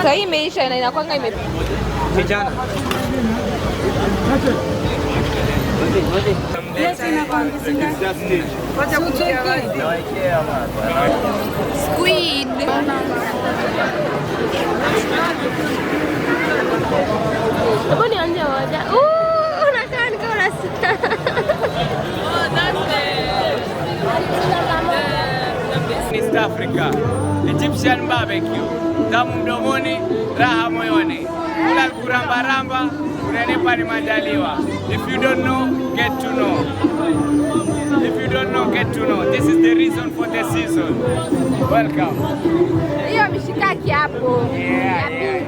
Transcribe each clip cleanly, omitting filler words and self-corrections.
Sasa hii imeisha na inakwanga vijana. Squid. Hapo ni anje waja. Unakaa ni kama unasikia. East Africa, Egyptian barbecue, tamu mdomoni, raha moyoni. Kula kuramba-ramba, unanipa ni majaliwa. If you don't know, get to know. If you don't know, get to know. This is the reason for the season. Welcome. Hiyo mishikaki hapo. Yeah.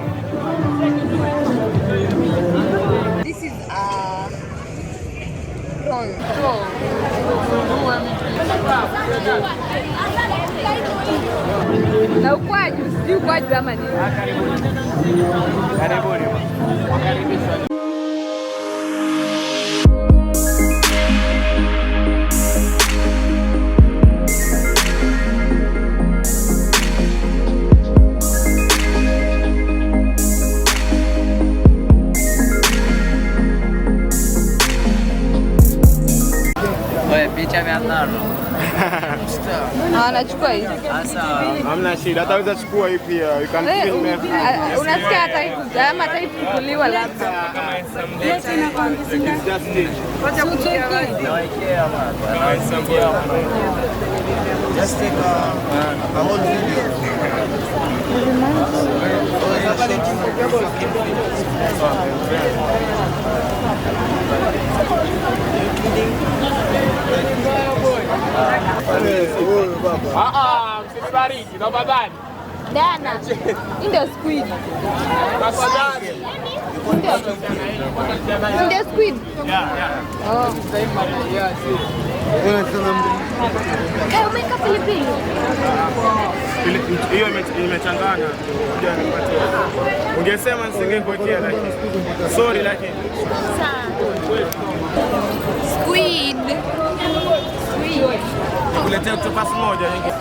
This is prawn. Na ukwaju, sijui ukwaju ama nini. Karibuni. Karibuni. Picha mia tano. Anachukua hizi. Hamna shida, hata weza chukua hii pia. You can film it. Unasikia hata kukuliwa labda. Just it. Just take a whole video. Msibariki, Ramadhan. Dana. Ndio squid. Ndio squid. Oh. Umeka pilipili. Hiyo imechangana. Ungesema nisingekuwekea lakini. Sorry lakini. Squid. Kuletea octopus moja nyingine.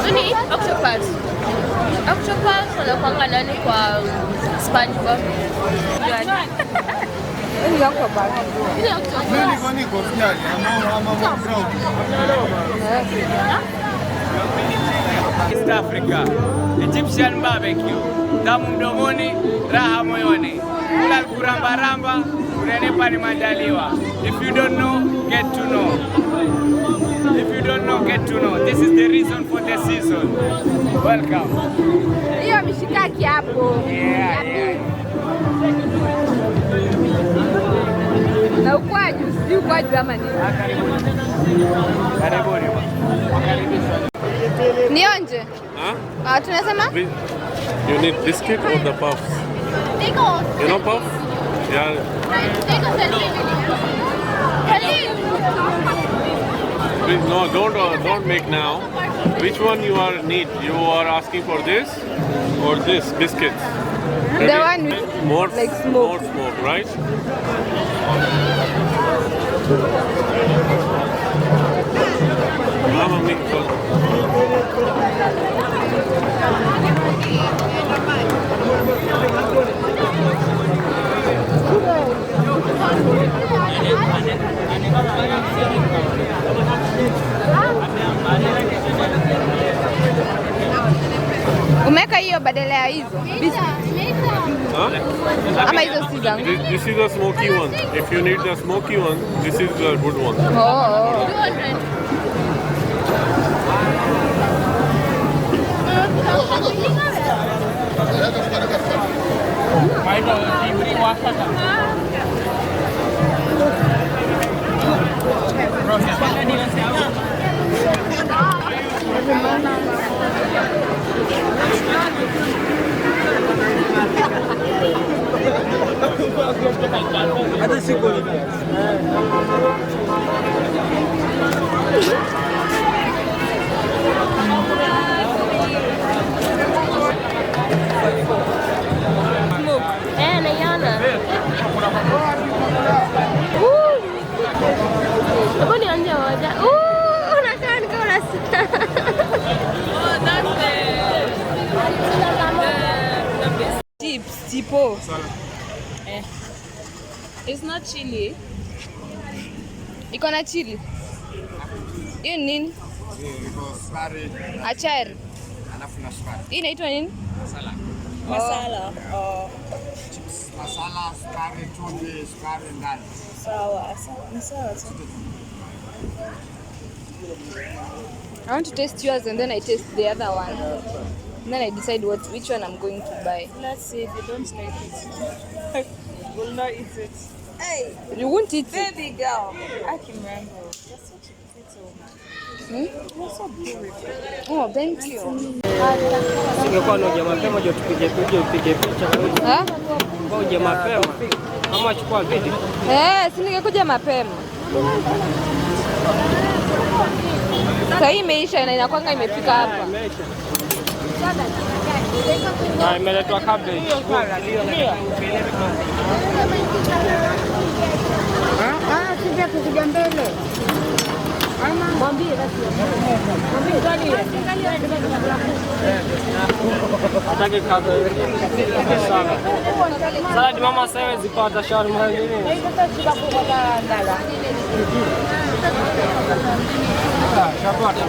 Ini octopus. Octopus wanakuanga ndani kwa SpongeBob. Ini octopus. Ini octopus. Mimi niko sijali, ama brown. East Africa, Egyptian barbecue, tamu mdomoni, raha moyoni. Kula kuramba-ramba, unanipa ni majaliwa. If you don't know, get to know. If you don't know, get to know. This is the reason for the season. Welcome. Hiyo mishikaki hapo. Yeah. Na ukwaju, sijui ukwaju ama nini. Karibuni. Nionje? Tunasema? You need biscuit or the puffs? You know puff? Yeah. Please, no, don't make now. Which one you need? You are asking for this or this biscuits? The one with more like smoke. More smoke, right? Mama, make Umeka hiyo badala ya hizo. Ama hizo si zangu. This is the smoky one. If you need the smoky one, this is the good one. Oh. Ada siku. Smoke. Chips, tipo. It's not chili. Iko na chili. Hiyo nini? Achari. Hii inaitwa nini? Masala. Chips, masala, sukari, chumvi, sukari ndani. Sawa. I want to taste yours and then I taste the other one. And then I decide which one I'm going to buy. Let's see if you don't like it. Will not eat it. Hey, you won't eat baby girl. I can remember. You're such a pretty woman. You're so beautiful. Oh, thank you. Singekuwa unaoja mapema ndio tupige picha. Ngoja mapema. Kama chukua video. Si ningekuja mapema. Sasa hii imeisha na inakwanga imefika hapa. Imeletwa cabbage. Sija kuja mbele. Mwambie basi. Mwambie gani? Atake kaza sana. Sasa mama sasa zipata shawarma nyingine. Shapata.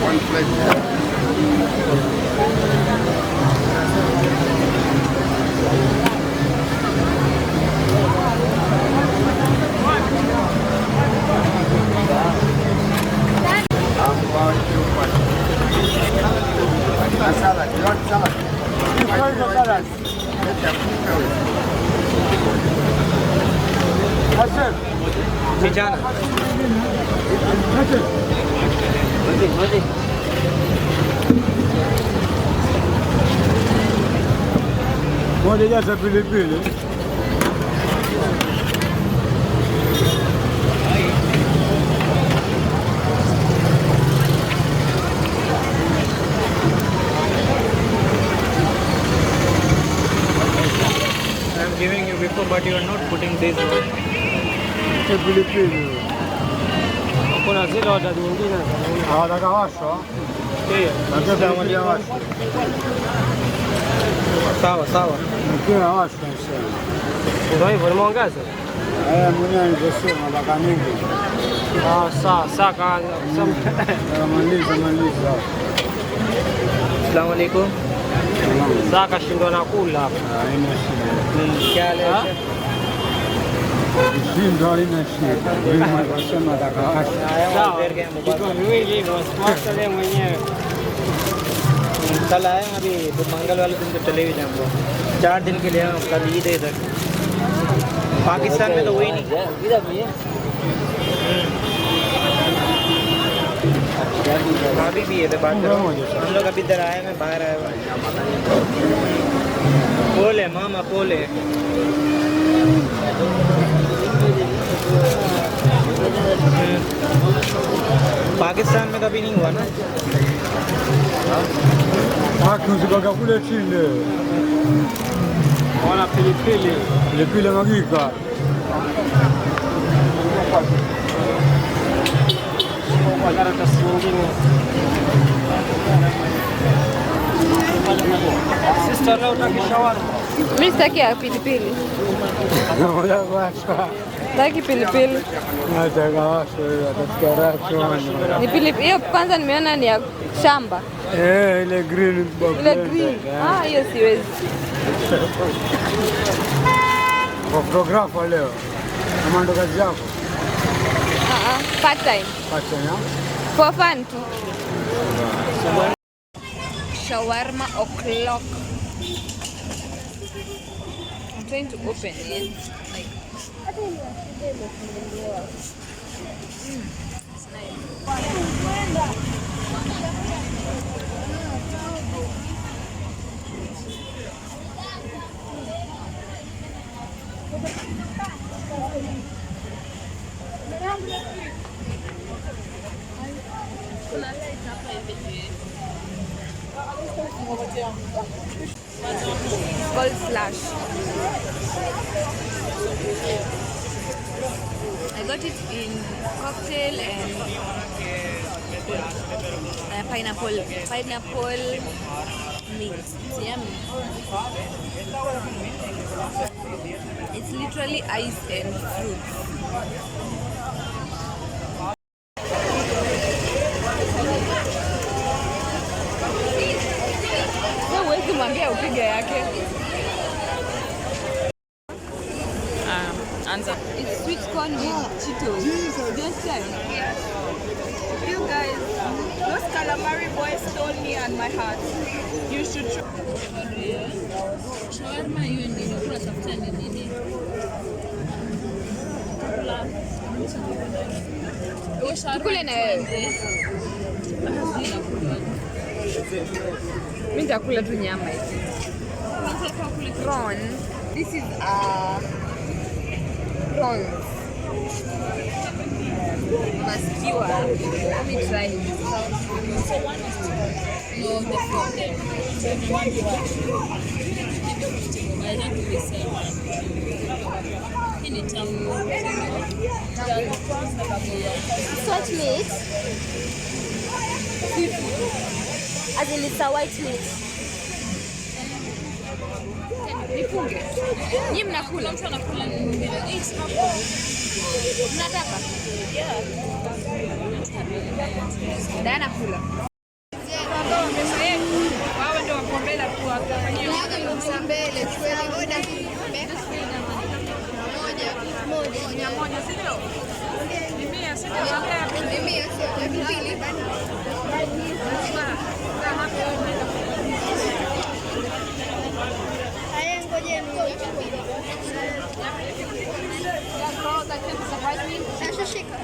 One plate. Salad. You want salad? Salad. Chichana. Moja jaza pilipili. I'm giving you before, but you are not putting this one. Pilipili. Kuna zile order nyingine Hawataka washwa. Ndio. Moja washwa. Sawa. Mkiwa washwa inshallah. Ndio hivyo nimeongeza. Mwenyewe nilisema mpaka mingi. Sawa kaanza. Maliza. Asalamu alaykum. Sasa kashindwa na kula hapa. Haina shida. Kiale. Shindo haina shida. Mimi nasema atakawasha. Sawa. Iko miwili hivyo, swasta mwenyewe. कल आए अभी तो मंगल वाले दिन तो चले भी जाएंगे 4 दिन के लिए कल ईद है इधर पाकिस्तान में तो वही नहीं भाभी भी है बात करो हम लोग अभी इधर आए मैं बाहर आया हुआ पोल है मामा पोल है पाकिस्तान में कभी नहीं हुआ ना Kutoka kule chini. Wana pilipili magika. karatasi nyingine. Sister, leo utaki shawarma? Mimi sitaki ya pilipili. Sitaki pilipili. Ni pilipili hiyo kwanza nimeona ni ya shamba. Ile green box. Ile green. Hiyo siwezi. Photographer leo. Kama ndo kazi yako? Part time. Part time. For fun too. Shawarma o'clock. I'm trying to open it. Like, it's nice. Called slash. I got it in cocktail and pineapple mint. It's yummy. It's literally ice and fruit. Huwezi mwambia upige yake. Answer. It's sweet corn with cheetos. Just try. You guys, those calamari boys stole me and my heart. You should try. Shawarma hiyo ndio kuna tafuta nini? Tukule na wewe. Mimi nitakula tu nyama hizi. Prawn. This is prawns. Skewer. Let me try it. So one is no, the from them. So if you want to watch, I don't really say one. In it, White meat. As in it's a white meat. Nifunge. Nyinyi mnakula? Mtu anakula nini? Mnataka? yeah. Dana kula. Wao ndio wako mbele tu wakafanyia. Wao mbele, chukua oda moja, sio? Ni 100 sio? Ni 100 sio? Ni 2 bana. Haya, ngoja Sasa shika.